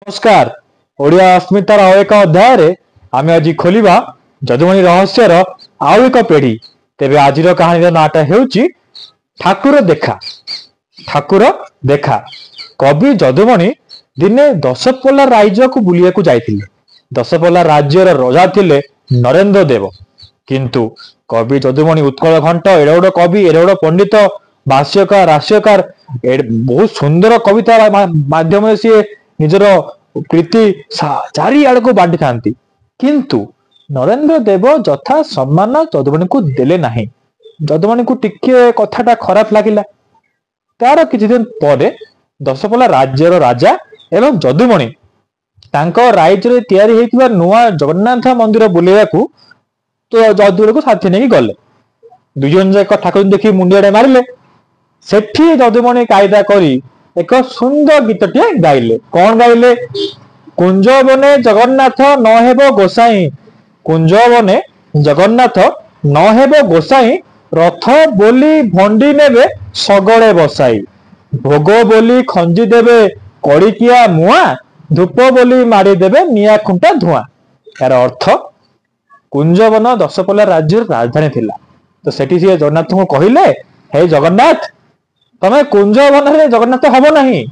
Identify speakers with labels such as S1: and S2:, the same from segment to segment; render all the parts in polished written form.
S1: नमस्कार। ओडिया अस्मितार आउ एक अध्याय आम आज खोलिबा जदुमणि रहस्यर आउ एक पीढ़ी। तेबे आज कहानी नाटा हेउची ठाकुर देखा। ठाकुर देखा कवि जदुमणि दिने दशपल्ला राज्य को बुलिया को जाइथिले। दशपल्ला राज्यर राजा थिले नरेंद्र देव। किंतु कवि जदुमणि उत्कल घंट एड़े गोटे कवि एड़े गोटे पंडित भाष्यकार हास्यकार बहुत सुंदर कविता माध्यम सी निजर प्रीति चारिआड़ को बांटी था। किंतु नरेंद्र देव जथा सम्मान जदुमणि को देले नाही। जदुमणि को टिके कथाटा खराब लगिला। तार किछि दिन परे दशपल्ला राज्यर राजा एवं जदुमणि तांको राज्य तैयारी हेतिबा नुआ जगन्नाथ मंदिर बुलेवा को तो जदुमणि को साथी नहीं गले। दुई जन जाक ठाकुर देखी मुंडियाडे मारिले। सेठी जदुमणि कायदा करी एक सुंदर गीतटे गाइले। कौन गाइले? कुंज बने जगन्नाथ न हेबो गोसाई, कुंज बने जगन्नाथ न हेबो गोसाई, रथ बोली भंडी नेबे सगड़े बसाई, भोग बोली खंजी देबे कड़िकिया मुआ, धूप बोली मारी देबे निया खुंटा धुआ। यार अर्थ कुंजवन दशपल्ला राज्य राजधानी थिला। तो सेठी से जगन्नाथ को कहिले, हे जगन्नाथ तमे कुंजवन रे जगन्नाथ हबो नहीं।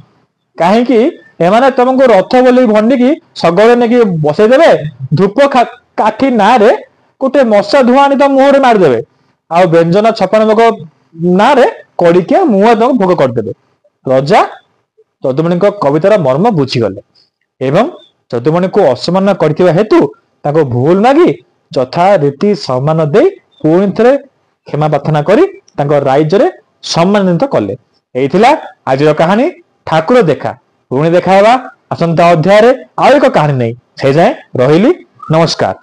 S1: काहेकि एमाने तुमको रथ बोली भंडी की सगळे नेकी बसई देबे, धूप काठी ना रे गोटे मशा धुआ आनी तो मुहरे मार देबे, आ व्यंजन छपन भोग ना रे कड़िकिया मुआ तुमको भोग करदेबे। राजा जदुमणि कवितार मर्म बुझीगले एवं जदुमणि को असम्मान करथिबा हेतु ताको भूल मागी यथा रीति सम्मान दे पुणी थे क्षमा प्रार्थना करी ताको राज्य रे सम्मानित कले। एइथिला आजिर कहानी ठाकुर देखा। पुणी देखा आसंता अध्याय आउ एक कहानी नहीं से जाए रहिली। नमस्कार।